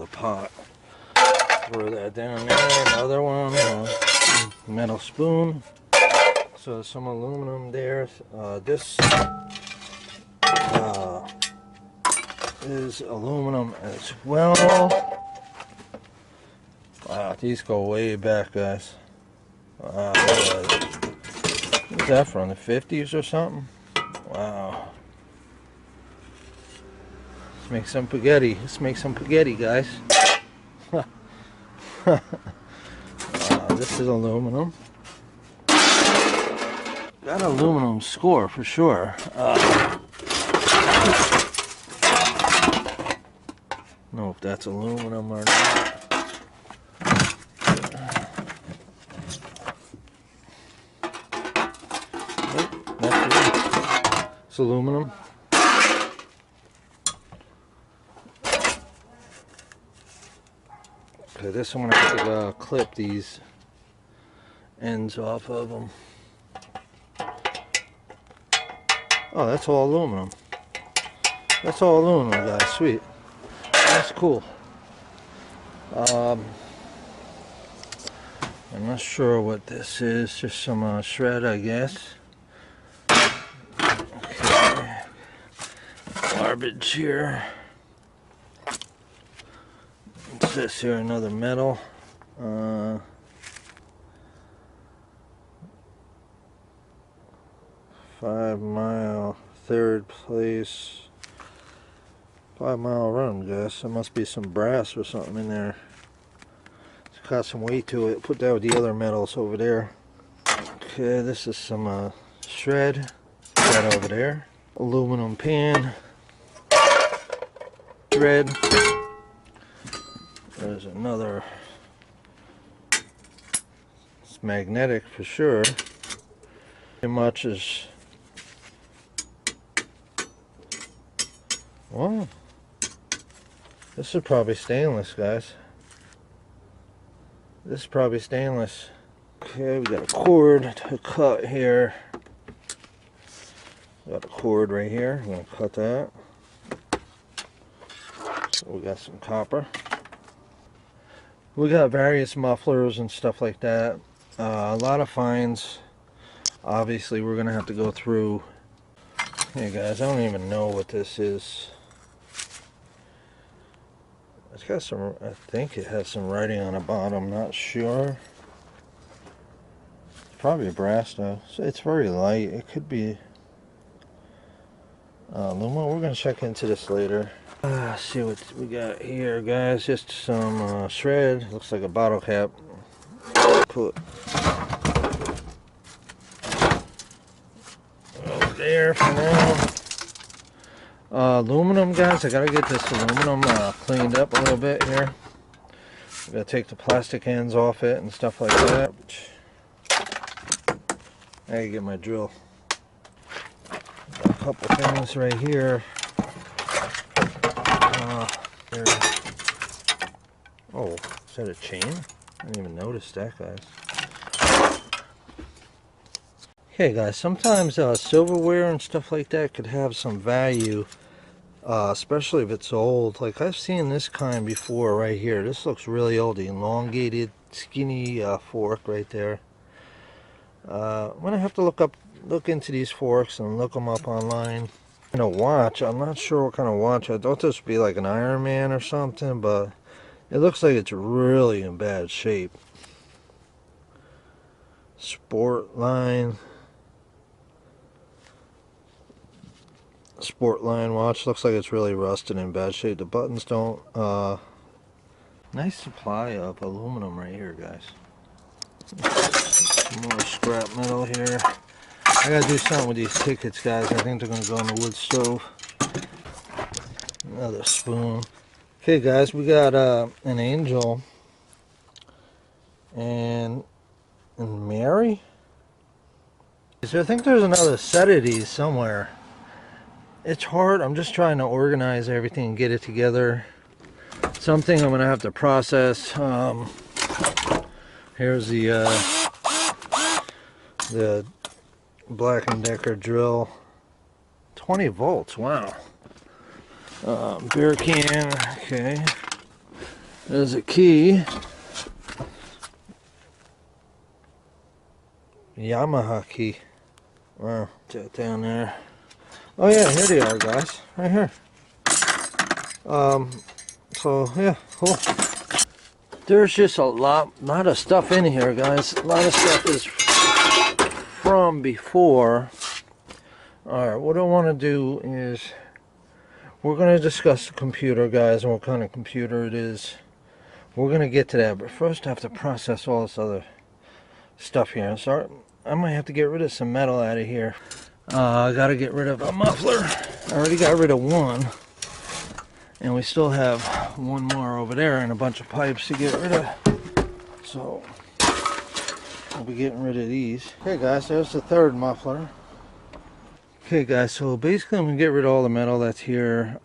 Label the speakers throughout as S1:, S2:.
S1: another pot. Throw that down there. Another one. Metal spoon. So some aluminum there. This is aluminum as well. Wow, these go way back, guys. Wow, what's that from, the 50s or something? Wow. Let's make some spaghetti. Let's make some spaghetti, guys. This is aluminum. Got an aluminum score for sure. I don't know if that's aluminum or not. It's aluminum. Okay, this I'm gonna have to clip these ends off of them. Oh, that's all aluminum. That's all aluminum, guys. Sweet. That's cool. I'm not sure what this is. Just some shred, I guess. Okay. Garbage here. What's this here? Another metal. 5 Mile, third place. 5 Mile Run, guys. There must be some brass or something in there. It's got some weight to it. Put that with the other metals over there. Okay, this is some shred. Put that over there. Aluminum pan. Shred. There's another. It's magnetic for sure. Pretty much is. Wow. This is probably stainless, guys. This is probably stainless. Okay, we got a cord to cut here. Got a cord right here. I'm gonna cut that. So we got some copper. We got various mufflers and stuff like that. A lot of finds. Obviously, we're gonna have to go through. Hey guys, I don't even know what this is. It's got some, I think it has some writing on the bottom, not sure. It's probably brass though. So it's very light. It could be aluminum. We're gonna check into this later. See what we got here, guys. Just some shred. Looks like a bottle cap. Put over there for now. Aluminum, guys. I gotta get this aluminum cleaned up a little bit here. I gotta take the plastic ends off it and stuff like that. I gotta get my drill. Got a couple things right here. Oh, is that a chain? I didn't even notice that, guys. Okay, guys, sometimes silverware and stuff like that could have some value, especially if it's old. Like I've seen this kind before right here. This looks really old. The elongated, skinny fork right there. I'm gonna have to look into these forks and look them up online. And a watch. I'm not sure what kind of watch. I thought this would be like an Iron Man or something, but it looks like it's really in bad shape. Sport line watch. Looks like it's really rusted in bad shape. The buttons don't. Nice supply of aluminum right here, guys. Some more scrap metal here. I gotta do something with these tickets, guys. I think they're gonna go on the wood stove. Another spoon. Okay, guys, we got an angel and Mary. So I think there's another set of these somewhere. It's hard. I'm just trying to organize everything and get it together. Something I'm gonna have to process. Here's the Black & Decker drill. 20 volts. Wow. Beer can. Okay. There's a key. Yamaha key. Wow, check down there. Oh yeah, here they are, guys. Right here. So yeah, cool. There's just a lot of stuff in here, guys. A lot of stuff is from before. Alright, what I want to do is we're going to discuss the computer, guys, and what kind of computer it is. We're going to get to that, but first I have to process all this other stuff here. So I might have to get rid of some metal out of here. I got to get rid of a muffler. I already got rid of one. And we still have one more over there and a bunch of pipes to get rid of. So I'll be getting rid of these. Okay guys, there's the third muffler. Okay guys, so basically I'm going to get rid of all the metal that's here.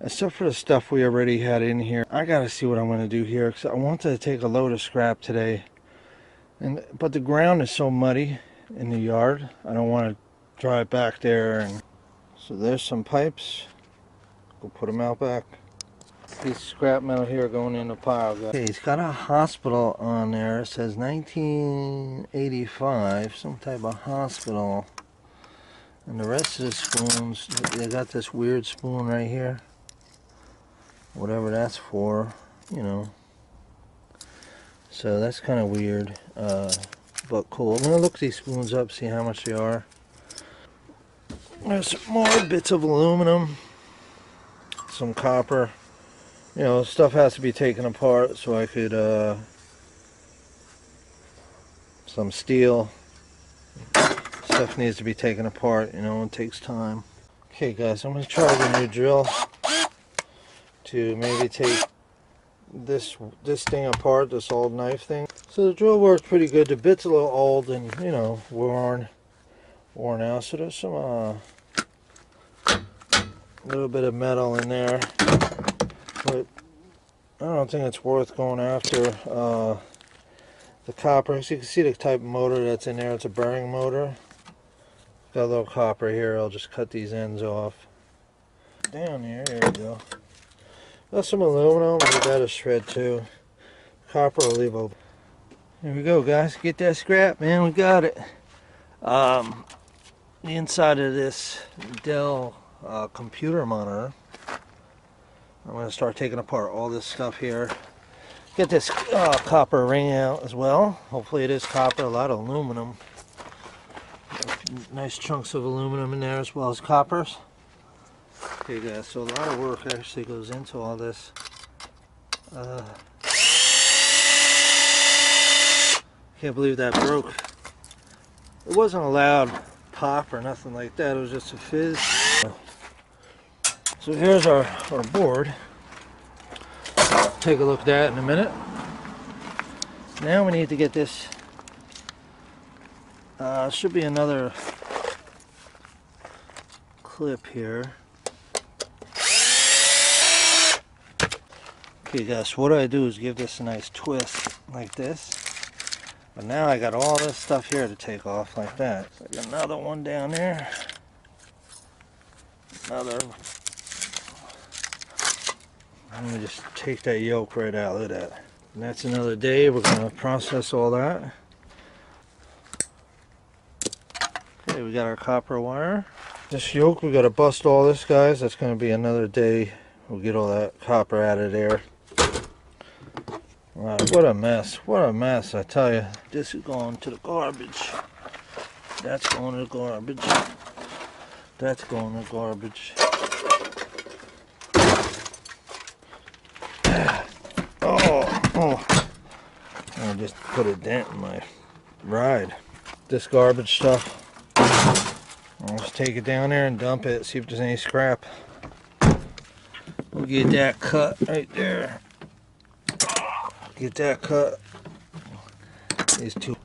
S1: Except for the stuff we already had in here. I got to see what I'm going to do here, because I wanted to take a load of scrap today. But the ground is so muddy in the yard. I don't want to drive back there. So there's some pipes. We'll put them out back. Piece of scrap metal here going in the pile. Okay, it's got a hospital on there. It says 1985, some type of hospital. And the rest of the spoons, they got this weird spoon right here. Whatever that's for, you know. So that's kind of weird, but cool. I'm gonna look these spoons up, see how much they are. There's more bits of aluminum. Some copper, you know, stuff has to be taken apart so I could, some steel, stuff needs to be taken apart, you know, it takes time. Okay guys, I'm going to try the new drill to maybe take this thing apart, this old knife thing. So the drill works pretty good. The bit's a little old and, you know, worn out, so there's some, little bit of metal in there, but I don't think it's worth going after. The copper, so you can see the type of motor that's in there. It's a bearing motor. Got a little copper here. I'll just cut these ends off. Down here, there we go. Got some aluminum. We got a shred too. Copper will leave open. Here we go, guys. Get that scrap, man. We got it. The inside of this Dell computer monitor. I'm going to start taking apart all this stuff here. Get this copper ring out as well. Hopefully it is copper. A lot of aluminum. Nice chunks of aluminum in there as well as coppers. Okay guys, so a lot of work actually goes into all this. Can't believe that broke. It wasn't a loud pop or nothing like that. It was just a fizz. So here's our board. Take a look at that in a minute. Now we need to get this. Should be another clip here. Okay guys, what I do is give this a nice twist like this. But now I got all this stuff here to take off like that. So I got another one down there. Another. Let me just take that yoke right out. Look at that. And that's another day. We're going to process all that. Okay, we got our copper wire. This yoke, we got to bust all this, guys. That's going to be another day. We'll get all that copper out of there. Wow, what a mess. What a mess, I tell you. This is going to the garbage. That's going to the garbage. That's going to the garbage. Oh, I just put a dent in my ride. This garbage stuff, I'll just take it down there and dump it, see if there's any scrap. We'll get that cut right there. Get that cut. These two.